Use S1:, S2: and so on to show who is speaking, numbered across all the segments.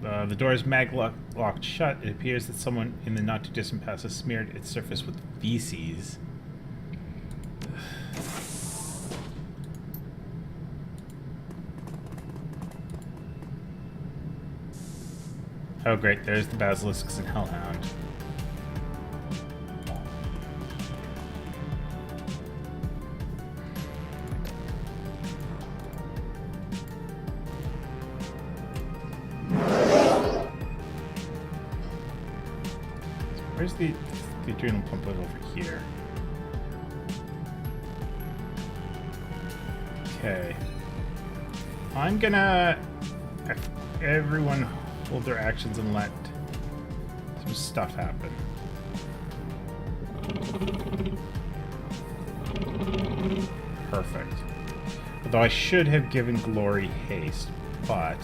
S1: The door is locked shut. It appears that someone in the not-too-distant past has smeared its surface with feces. Oh great, there's the basilisks and hellhound. Where's the adrenal pump was over here? Okay. I'm gonna everyone hold their actions and let some stuff happen. Perfect. Although I should have given Glory haste, but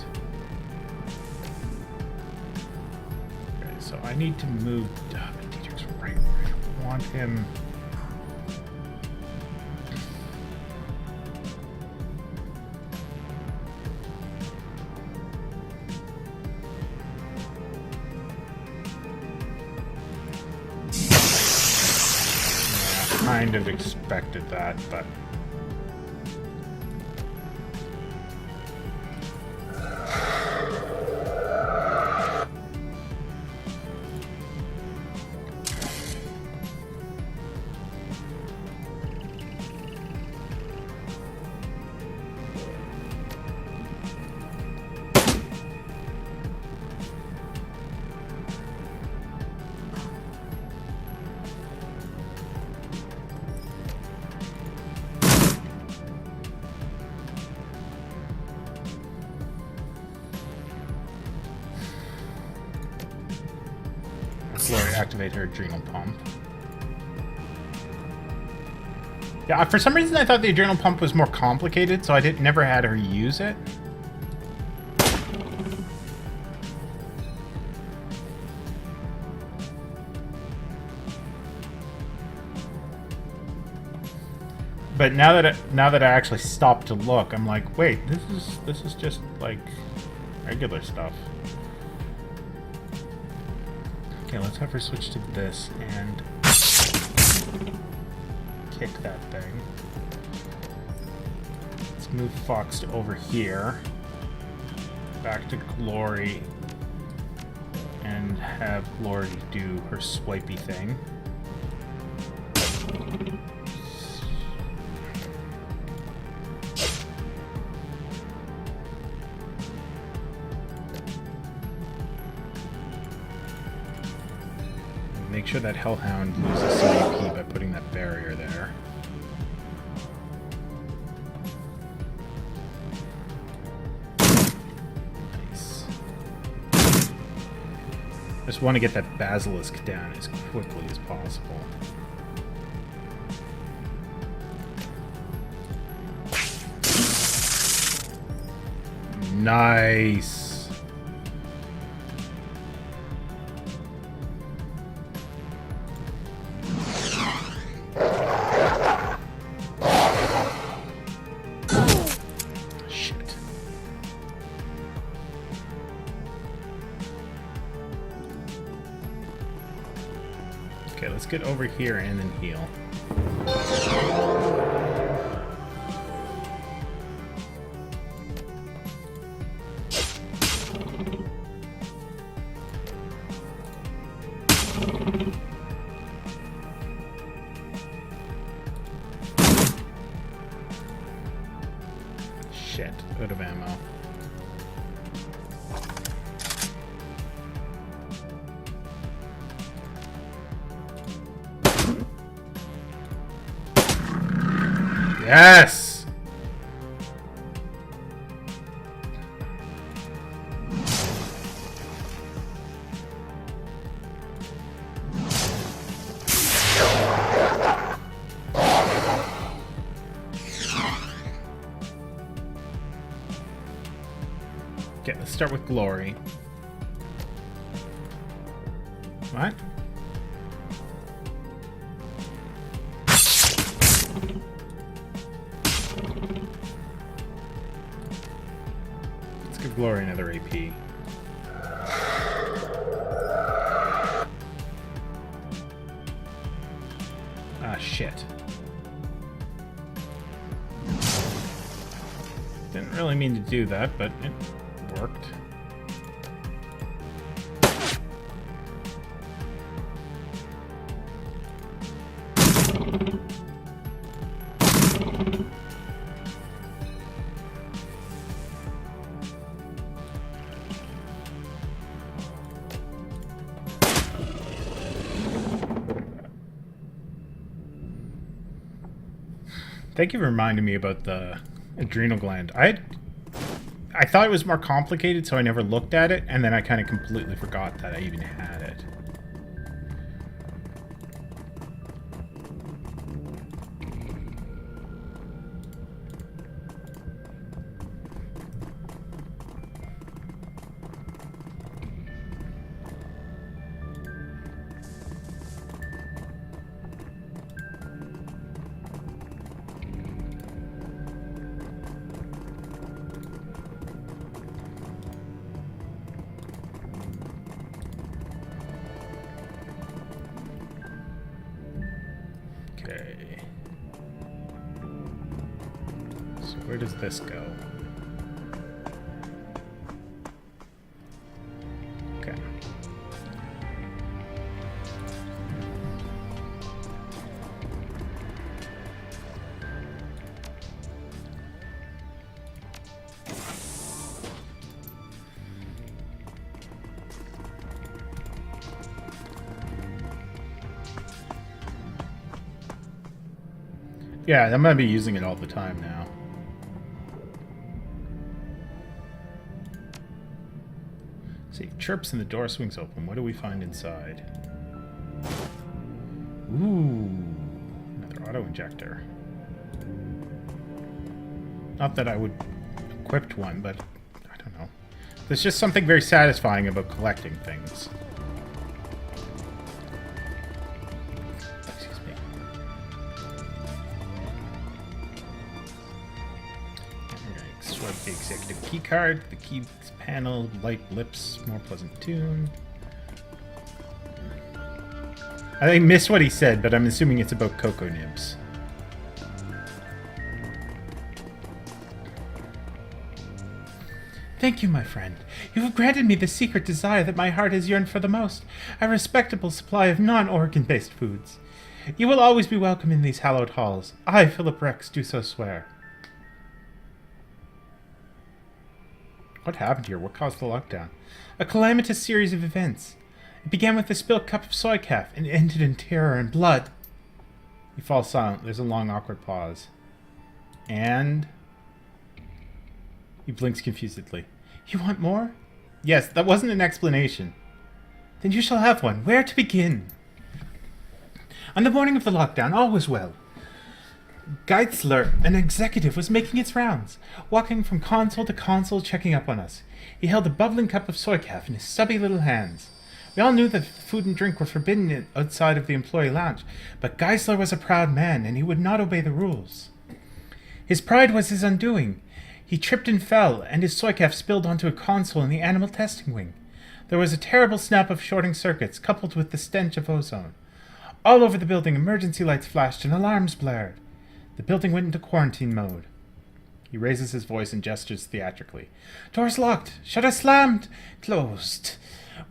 S1: okay, so I need to move. Dietrich's right. I want him. Kind of expected that, but Glory activate her adrenal pump. Yeah, for some reason I thought the adrenal pump was more complicated, so I never had her use it. But now that I actually stopped to look, I'm like, wait, this is just like regular stuff. Okay, let's have her switch to this and kick that thing. Let's move Fox to over here. Back to Glory. And have Glory do her swipey thing. Make sure that Hellhound loses some AP by putting that barrier there. Nice. Just want to get that Basilisk down as quickly as possible. Nice. Okay, let's get over here and then heal. Shit, out of ammo. Yes! Okay, let's start with Glory. What? Let's give Glory another AP. Didn't really mean to do that, but it worked. Thank you for reminding me about the adrenal gland. I thought it was more complicated, so I never looked at it, and then I kind of completely forgot that I even had it. Okay. So where does this go? Okay. Yeah, I'm gonna be using it all the time now. See, chirps and the door swings open. What do we find inside? Ooh, another auto injector. Not that I would equip one, but I don't know. There's just something very satisfying about collecting things. The executive key card, the keys panel, light lips, more pleasant tune. I missed what he said, but I'm assuming it's about cocoa nibs. Thank you, my friend. You have granted me the secret desire that my heart has yearned for the most, a respectable supply of non-organ-based foods. You will always be welcome in these hallowed halls. I, Philip Rex, do so swear. What happened here? What caused the lockdown? A calamitous series of events. It began with the spilled cup of soy calf and ended in terror and blood. He falls silent. There's a long, awkward pause. And... he blinks confusedly. You want more? Yes, that wasn't an explanation. Then you shall have one. Where to begin? On the morning of the lockdown, all was well. Geitzler, an executive, was making its rounds, walking from console to console, checking up on us. He held a bubbling cup of soy calf in his stubby little hands. We all knew that food and drink were forbidden outside of the employee lounge, but Geitzler was a proud man, and he would not obey the rules. His pride was his undoing. He tripped and fell, and his soy calf spilled onto a console in the animal testing wing. There was a terrible snap of shorting circuits, coupled with the stench of ozone. All over the building, emergency lights flashed and alarms blared. The building went into quarantine mode. He raises his voice and gestures theatrically. Doors locked, shutters slammed, closed.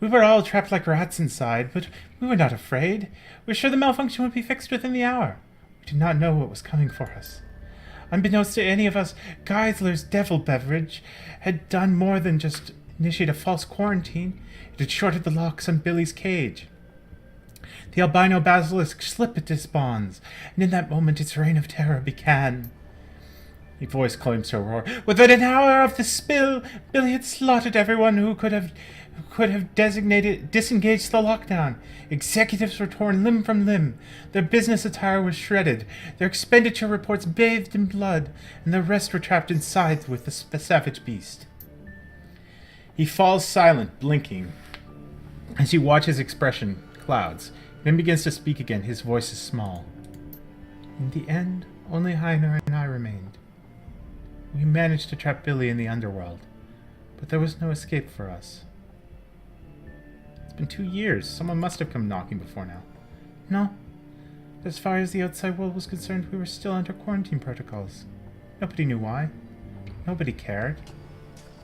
S1: We were all trapped like rats inside, but we were not afraid. We were sure the malfunction would be fixed within the hour. We did not know what was coming for us. Unbeknownst to any of us, Geisler's devil beverage had done more than just initiate a false quarantine. It had shorted the locks on Billy's cage. The albino basilisk slipped its bonds, and in that moment its reign of terror began. The voice claims to roar. Within an hour of the spill, Billy had slaughtered everyone who could have disengaged the lockdown. Executives were torn limb from limb. Their business attire was shredded. Their expenditure reports bathed in blood, and the rest were trapped inside with the savage beast. He falls silent, blinking, as you watch his expression clouds. Then begins to speak again. His voice is small. In the end, only Heiner and I remained. We managed to trap Billy in the underworld, but there was no escape for us. It's been 2 years. Someone must have come knocking before now. No. As far as the outside world was concerned, we were still under quarantine protocols. Nobody knew why. Nobody cared.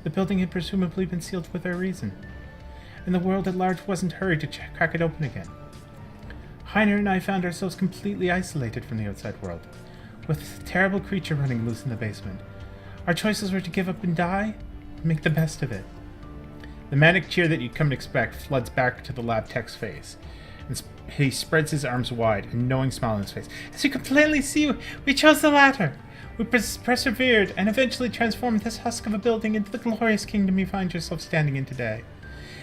S1: The building had presumably been sealed for their reason, and the world at large wasn't hurried to crack it open again. Heiner and I found ourselves completely isolated from the outside world, with a terrible creature running loose in the basement. Our choices were to give up and die, or make the best of it. The manic cheer that you'd come to expect floods back to the lab tech's face, and he spreads his arms wide, a knowing smile on his face. As you can plainly see, we chose the latter. We persevered and eventually transformed this husk of a building into the glorious kingdom you find yourself standing in today.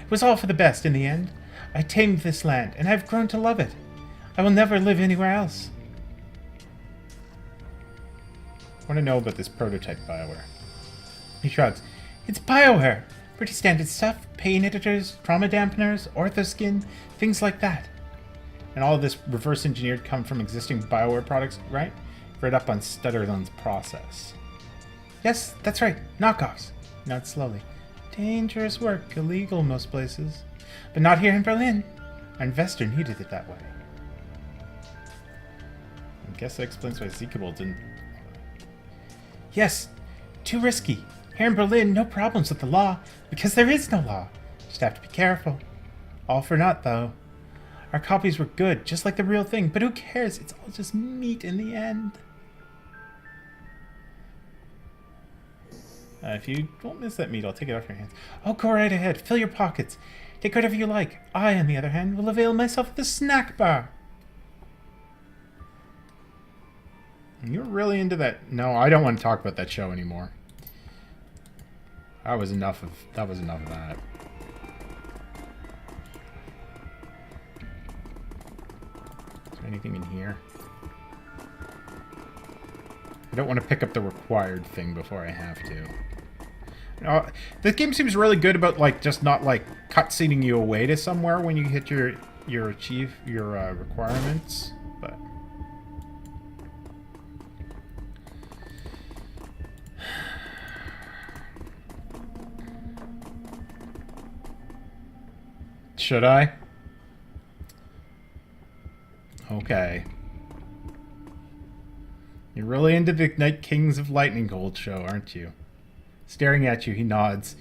S1: It was all for the best in the end. I tamed this land, and I've grown to love it. I will never live anywhere else. I want to know about this prototype Bioware. He shrugs. It's Bioware. Pretty standard stuff. Pain editors, trauma dampeners, orthoskin, things like that. And all of this reverse engineered come from existing Bioware products, right? Read up on Stutterland's process. Yes, that's right. Knockoffs. Not slowly. Dangerous work. Illegal most places. But not here in Berlin. Our investor needed it that way. I guess that explains why Ezkibel didn't... Yes. Too risky. Here in Berlin, no problems with the law. Because there is no law. Just have to be careful. All for naught, though. Our copies were good, just like the real thing. But who cares? It's all just meat in the end. If you don't miss that meat, I'll take it off your hands. Oh, go right ahead. Fill your pockets. Take whatever you like. I, on the other hand, will avail myself of the snack bar. You're really into that. No, I don't want to talk about that show anymore. That was enough of that. Is there anything in here? I don't want to pick up the required thing before I have to. This game seems really good about just not cutscening you away to somewhere when you hit your requirements, but should I? Okay. You're really into the Night Kings of Lightning Gold show, aren't you? Staring at you, he nods.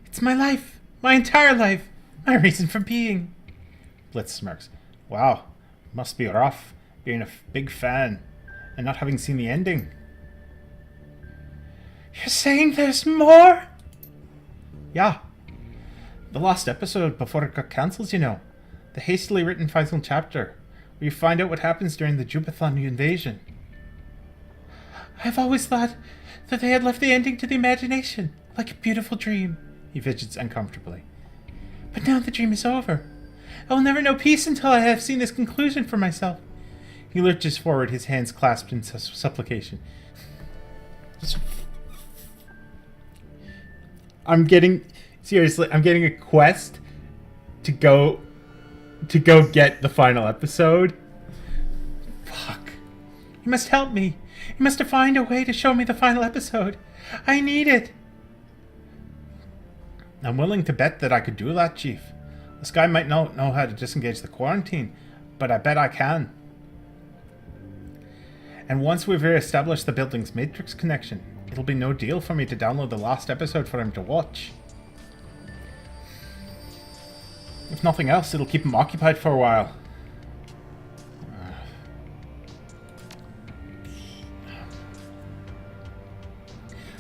S1: It's my life. My entire life. My reason for being. Blitz smirks. Wow. Must be rough being a big fan and not having seen the ending. You're saying there's more? Yeah. The last episode before it got cancelled, you know. The hastily written final chapter, where you find out what happens during the Jubathon invasion. I've always thought that they had left the ending to the imagination, like a beautiful dream. He fidgets uncomfortably. But now the dream is over. I will never know peace until I have seen this conclusion for myself. He lurches forward, his hands clasped in supplication. I'm getting a quest to go get the final episode. Fuck. You must help me. You must find a way to show me the final episode. I need it. I'm willing to bet that I could do that, Chief. This guy might not know how to disengage the quarantine, but I bet I can. And once we've re-established the building's matrix connection, it'll be no deal for me to download the last episode for him to watch. If nothing else, it'll keep him occupied for a while.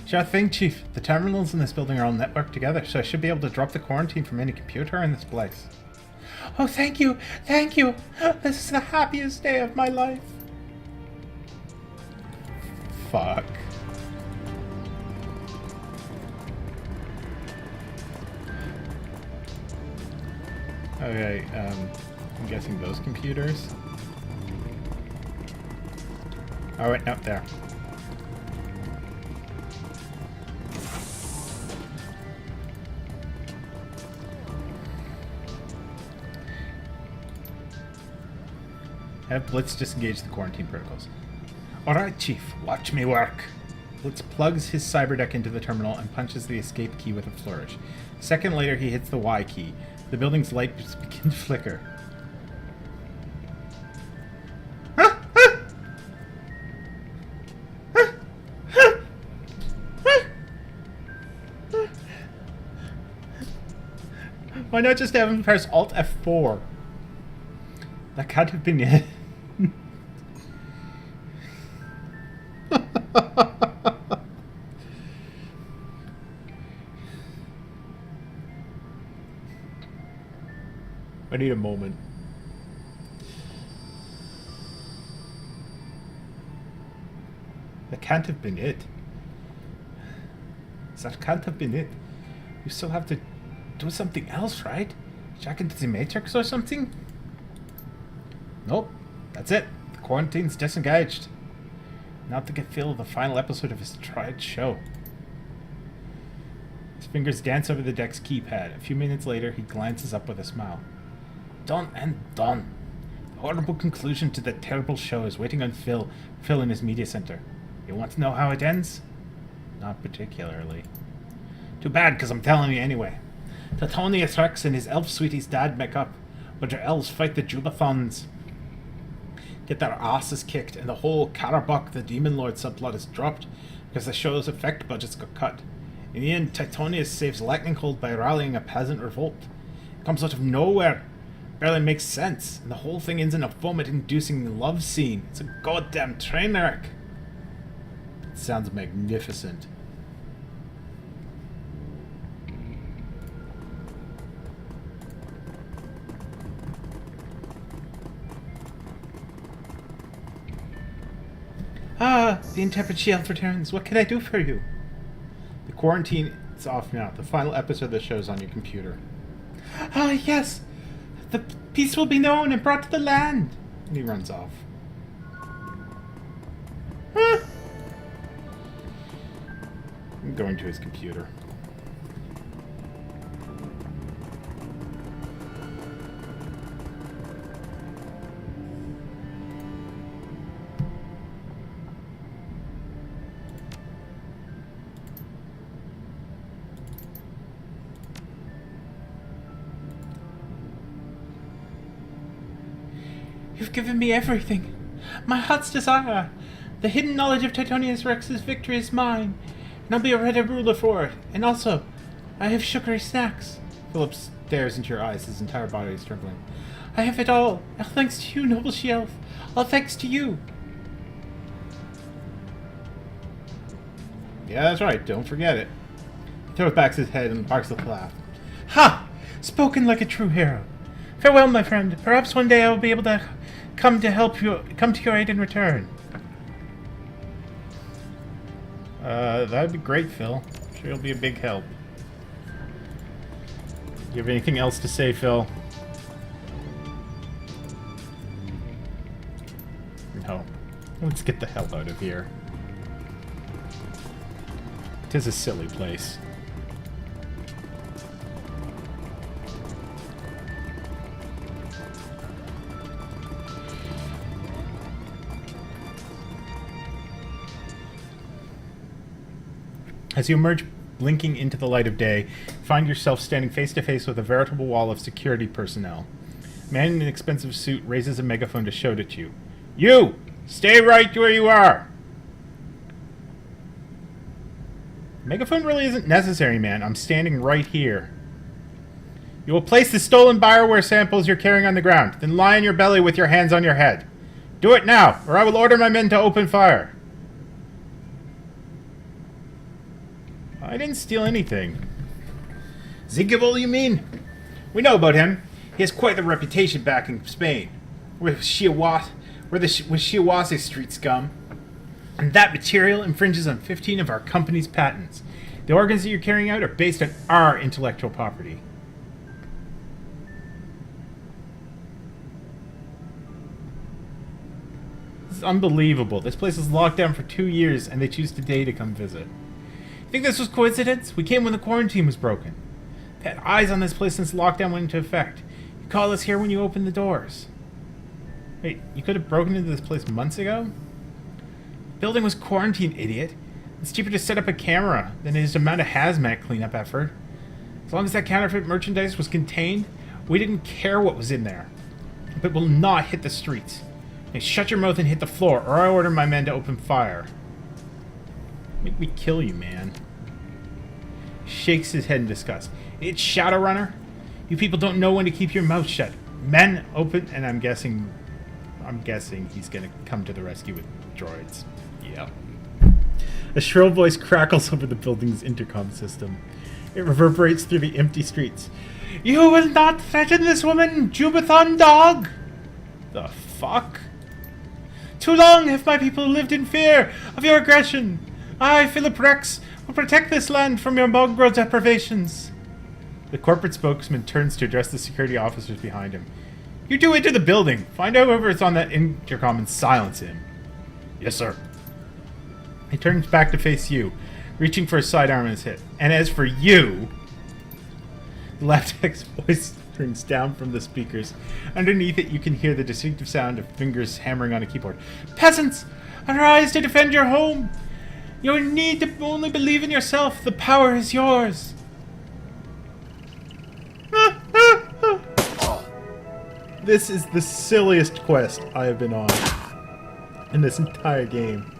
S1: Sure thing, Chief. The terminals in this building are all networked together, so I should be able to drop the quarantine from any computer in this place. Oh, thank you! Thank you! This is the happiest day of my life. Fuck. Okay, I'm guessing those computers. Oh wait, no, there. Have Blitz disengage the quarantine protocols. Alright, Chief, watch me work. Blitz plugs his cyberdeck into the terminal and punches the escape key with a flourish. A second later, he hits the Y key. The building's lights begin to flicker. Why not just have him press Alt F4? That can't have been it. I need a moment. That can't have been it. That can't have been it. You still have to do something else, right? Jack into the Matrix or something? Nope. That's it. The quarantine's disengaged. Not to get feel of the final episode of his tried show. His fingers dance over the deck's keypad. A few minutes later, he glances up with a smile. Done and done. The horrible conclusion to the terrible show is waiting on Phil in his media center. You want to know how it ends? Not particularly. Too bad, because I'm telling you anyway. Titonius Rex and his elf sweetie's dad make up, but their elves fight the Julathons. Get their asses kicked, and the whole Karabok the Demon Lord subplot is dropped because the show's effect budgets got cut. In the end, Titonius saves Lightninghold by rallying a peasant revolt. It comes out of nowhere. Barely makes sense, and the whole thing ends in a vomit-inducing love scene. It's a goddamn train wreck. It sounds magnificent. Ah, the intrepid shield returns. What can I do for you? The quarantine is off now. The final episode of the show is on your computer. Ah, yes! The peace will be known and brought to the land! And he runs off. Huh? I'm going to his computer. You've given me everything. My heart's desire. The hidden knowledge of Titonius Rex's victory is mine, and I'll be a ready ruler for it. And also, I have sugary snacks. Philip stares into your eyes, his entire body is trembling. I have it all thanks to you, noble Shielf. All thanks to you. Yeah, that's right. Don't forget it. He throws back his head and barks with a laugh. Ha! Spoken like a true hero. Farewell, my friend. Perhaps one day I will be able to come to your aid in return. That'd be great, Phil. I'm sure you'll be a big help. Do you have anything else to say, Phil? No. Let's get the hell out of here. It is a silly place. As you emerge blinking into the light of day, find yourself standing face to face with a veritable wall of security personnel. A man in an expensive suit raises a megaphone to shout at you. You! Stay right where you are! Megaphone really isn't necessary, man. I'm standing right here. You will place the stolen Bioware samples you're carrying on the ground, then lie on your belly with your hands on your head. Do it now, or I will order my men to open fire. I didn't steal anything. Ezkibel, you mean? We know about him. He has quite the reputation back in Spain. With Shiawase street scum. And that material infringes on 15 of our company's patents. The organs that you're carrying out are based on our intellectual property. This is unbelievable. This place is locked down for 2 years and they choose today to come visit. Think this was coincidence? We came when the quarantine was broken. We've had eyes on this place since lockdown went into effect. You called us here when you opened the doors. Wait, you could have broken into this place months ago? The building was quarantined, idiot. It's cheaper to set up a camera than it is to mount a hazmat cleanup effort. As long as that counterfeit merchandise was contained, we didn't care what was in there. But it will not hit the streets. Now shut your mouth and hit the floor, or I order my men to open fire. Make me kill you, man. Shakes his head in disgust. It's Shadowrunner? You people don't know when to keep your mouth shut. Men, open, and I'm guessing he's gonna come to the rescue with droids. Yep. A shrill voice crackles over the building's intercom system. It reverberates through the empty streets. You will not threaten this woman, Jubathon dog! The fuck? Too long have my people lived in fear of your aggression. I, Philip Rex, will protect this land from your mongrel deprivations. The corporate spokesman turns to address the security officers behind him. You two enter the building. Find out whoever's on that intercom and silence him. Yes, sir. He turns back to face you, reaching for his sidearm in his hip. And as for you... The laptech's voice rings down from the speakers. Underneath it, you can hear the distinctive sound of fingers hammering on a keyboard. Peasants, arise to defend your home. You need to only believe in yourself. The power is yours. This is the silliest quest I have been on in this entire game.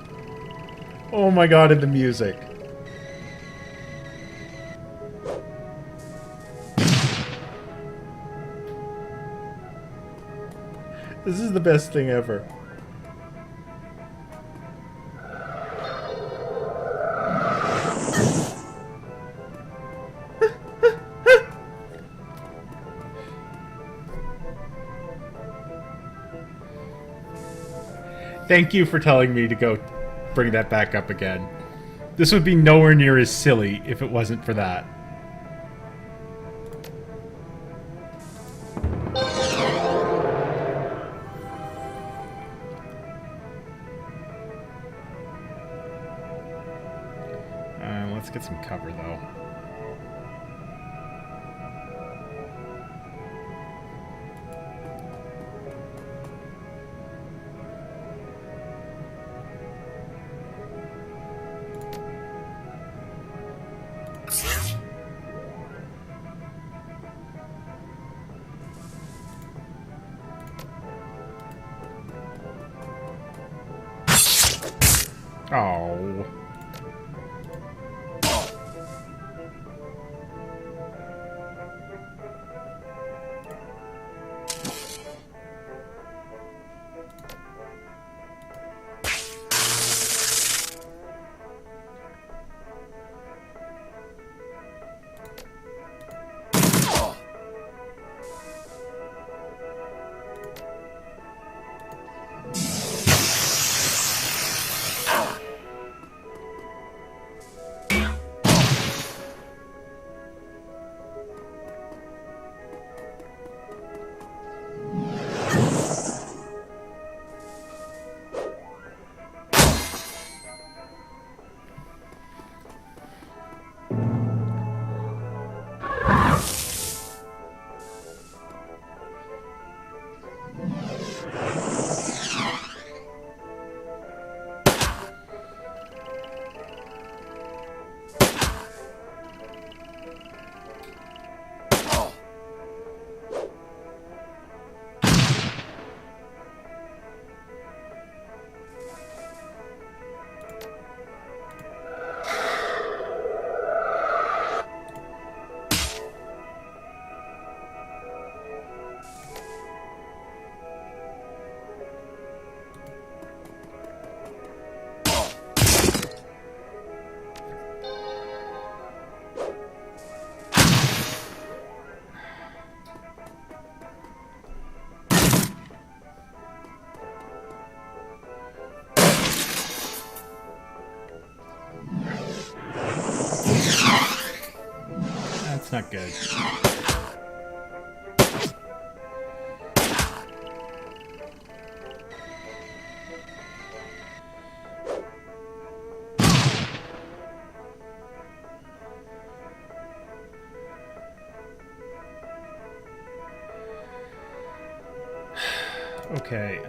S1: Oh my god, and the music. This is the best thing ever. Thank you for telling me to go bring that back up again. This would be nowhere near as silly if it wasn't for that. Let's get some cover, though. Oh. Not good. Okay,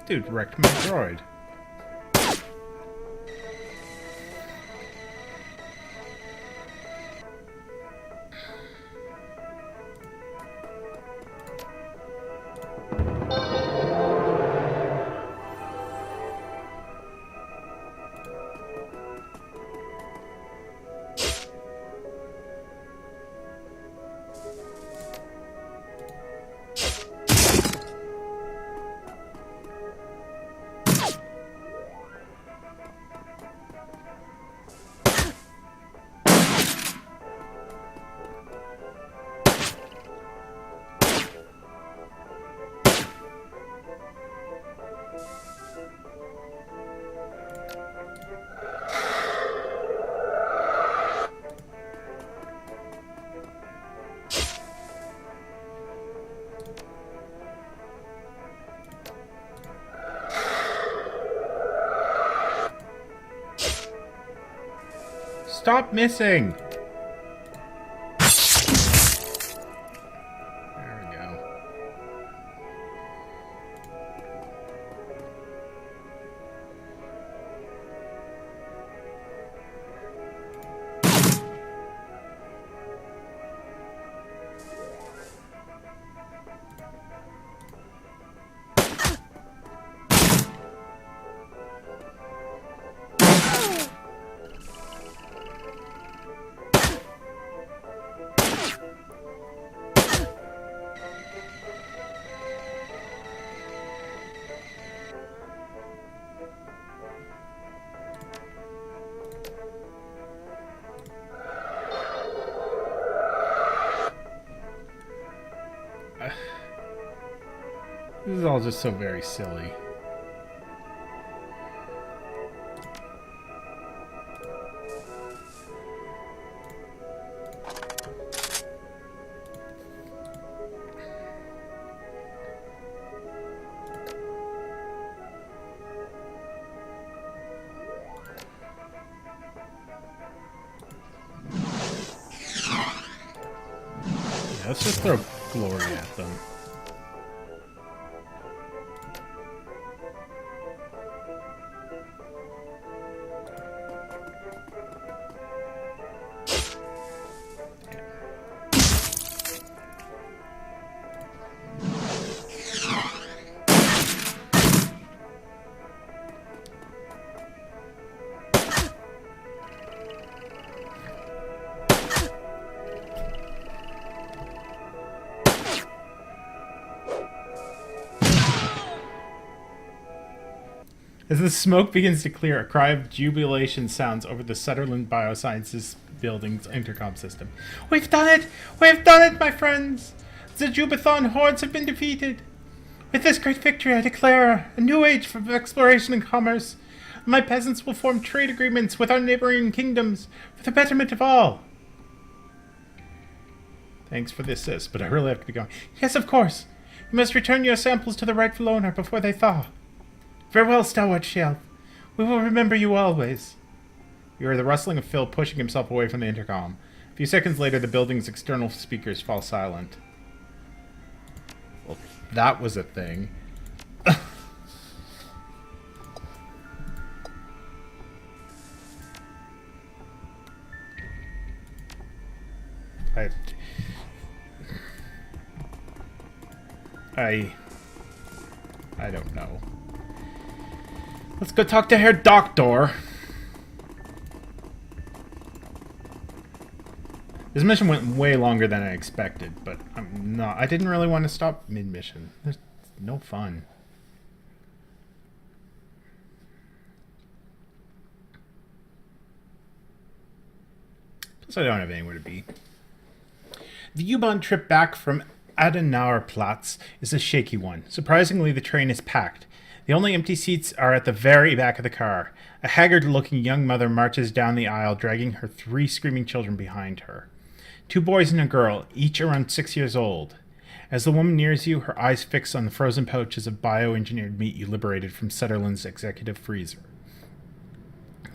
S1: Dude wrecked my droid. Stop missing! There we go. This is all just so very silly. Yeah, let's just throw glory at them. As the smoke begins to clear, a cry of jubilation sounds over the Shadowrun Biosciences building's intercom system. We've done it! We've done it, my friends! The Jubathon hordes have been defeated! With this great victory, I declare a new age of exploration and commerce. My peasants will form trade agreements with our neighboring kingdoms for the betterment of all. Thanks for the assist, but I really have to be going. Yes, of course. You must return your samples to the rightful owner before they thaw. Farewell, stalwart shelf. We will remember you always. You hear the rustling of Phil pushing himself away from the intercom. A few seconds later, the building's external speakers fall silent. Well, that was a thing. I don't know. Let's go talk to Herr Doctor. This mission went way longer than I expected, but I didn't really want to stop mid-mission. There's no fun. Plus, I don't have anywhere to be. The U-Bahn trip back from Adenauerplatz is a shaky one. Surprisingly, the train is packed. The only empty seats are at the very back of the car. A haggard-looking young mother marches down the aisle, dragging her 3 screaming children behind her. 2 boys and a girl, each around 6 years old. As the woman nears you, her eyes fix on the frozen pouches of bioengineered meat you liberated from Sutherland's executive freezer.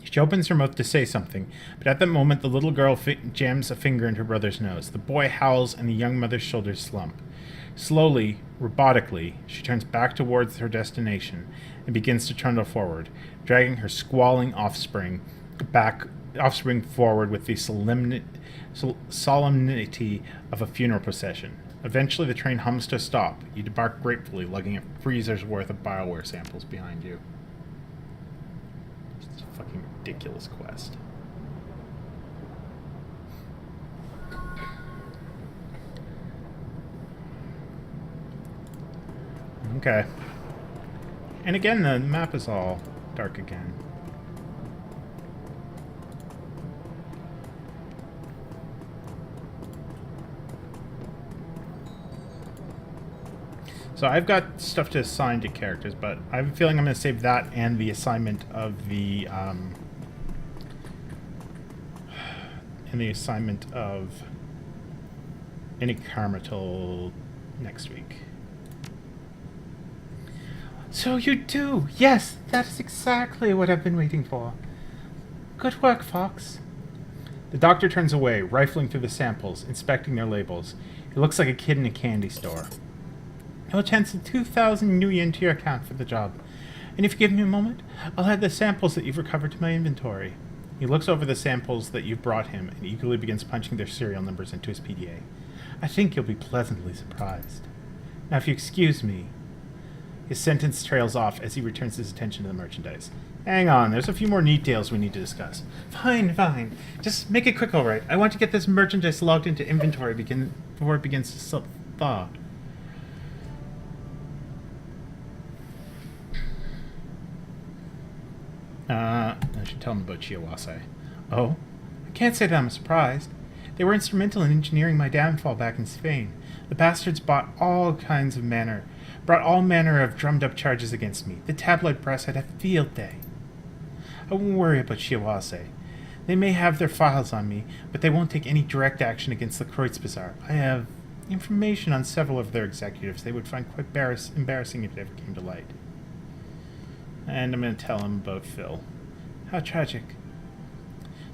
S1: She opens her mouth to say something, but at that moment the little girl jams a finger in her brother's nose. The boy howls and the young mother's shoulders slump. Slowly, robotically, she turns back towards her destination and begins to trundle forward, dragging her squalling offspring forward with the solemnity of a funeral procession. Eventually, the train hums to a stop. You debark gratefully, lugging a freezer's worth of Bioware samples behind you. It's a fucking ridiculous quest. Okay. And again, the map is all dark again. So I've got stuff to assign to characters, but I have a feeling I'm going to save that and the assignment of the any karma till next week. So you do! Yes, that is exactly what I've been waiting for. Good work, Fox. The doctor turns away, rifling through the samples, inspecting their labels. He looks like a kid in a candy store. I'll chance 2,000 new yen to your account for the job. And if you give me a moment, I'll add the samples that you've recovered to my inventory. He looks over the samples that you've brought him and eagerly begins punching their serial numbers into his PDA. I think you'll be pleasantly surprised. Now, if you excuse me... His sentence trails off as he returns his attention to the merchandise. Hang on, there's a few more details we need to discuss. Fine. Just make it quick, all right. I want to get this merchandise logged into inventory before it begins to thaw. I should tell him about Shiawase. Oh? I can't say that I'm surprised. They were instrumental in engineering my downfall back in Spain. The bastards brought all manner of drummed-up charges against me. The tabloid press had a field day. I won't worry about Shiawase. They may have their files on me, but they won't take any direct action against the Kreuzbasar. I have information on several of their executives they would find quite embarrassing if it ever came to light. And I'm going to tell him about Phil. How tragic.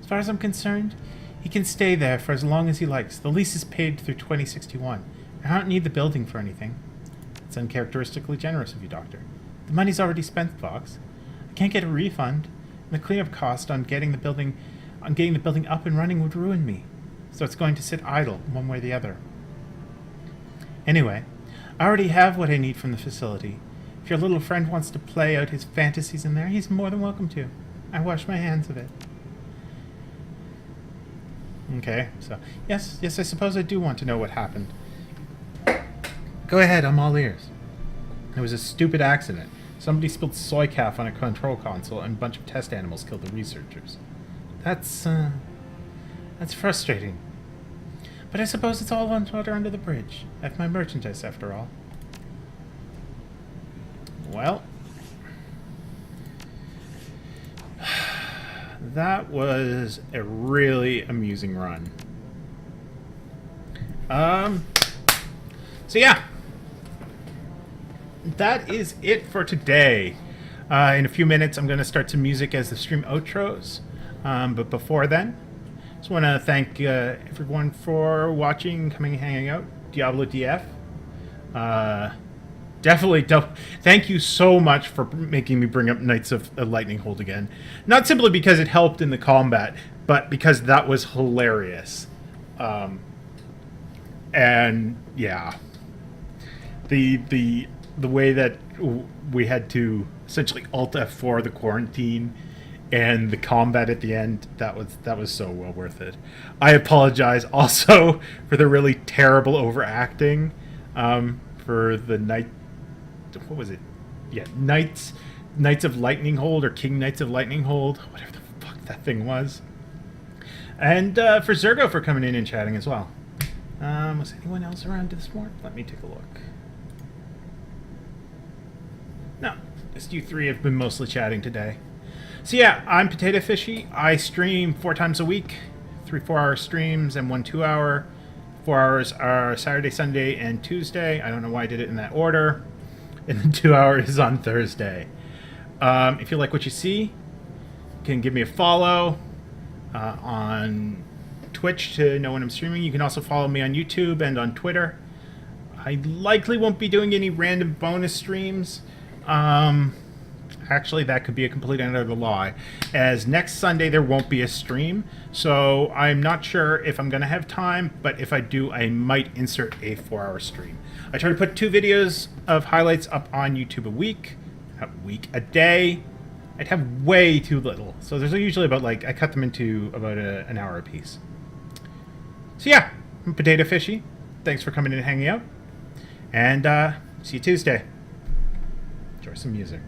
S1: As far as I'm concerned, he can stay there for as long as he likes. The lease is paid through 2061. I don't need the building for anything. It's uncharacteristically generous of you, Doctor. The money's already spent, Fox. I can't get a refund, and the cleanup cost on getting the building up and running would ruin me. So it's going to sit idle, one way or the other. Anyway, I already have what I need from the facility. If your little friend wants to play out his fantasies in there, he's more than welcome to. I wash my hands of it. Okay, so yes, I suppose I do want to know what happened. Go ahead, I'm all ears. It was a stupid accident. Somebody spilled soy calf on a control console and a bunch of test animals killed the researchers. That's frustrating. But I suppose it's all water under the bridge. I have my merchandise after all. Well, that was a really amusing run. So yeah, that is it for today. In a few minutes, I'm going to start some music as the stream outros. But before then, just want to thank everyone for watching, coming and hanging out. Diablo DF. Definitely thank you so much for making me bring up Knights of Lightning Hold again. Not simply because it helped in the combat, but because that was hilarious. And yeah, the way that we had to essentially Alt F4 the quarantine and the combat at the end, that was so well worth it. I apologize also for the really terrible overacting for the night. What was it? Yeah, Knights of Lightning Hold, or King Knights of Lightning Hold, whatever the fuck that thing was. And for Zergo for coming in and chatting as well. Was anyone else around this morning? Let me take a look. No, Just you three have been mostly chatting today. So yeah, I'm Potato Fishy. I stream 4 times a week. 3 4-hour streams and 1 2-hour. 4 hours are Saturday, Sunday, and Tuesday. I don't know why I did it in that order. And the 2 hours is on Thursday. If you like what you see, you can give me a follow on Twitch to know when I'm streaming. You can also follow me on YouTube and on Twitter. I likely won't be doing any random bonus streams. Actually, that could be a complete and utter lie, as next Sunday there won't be a stream, so I'm not sure if I'm going to have time, but if I do, I might insert a 4-hour stream. I try to put 2 videos of highlights up on YouTube a day. I'd have way too little, so there's usually about, like, I cut them into about an hour a piece. So yeah, I'm Potato Fishy. Thanks for coming in and hanging out, and see you Tuesday. Enjoy some music.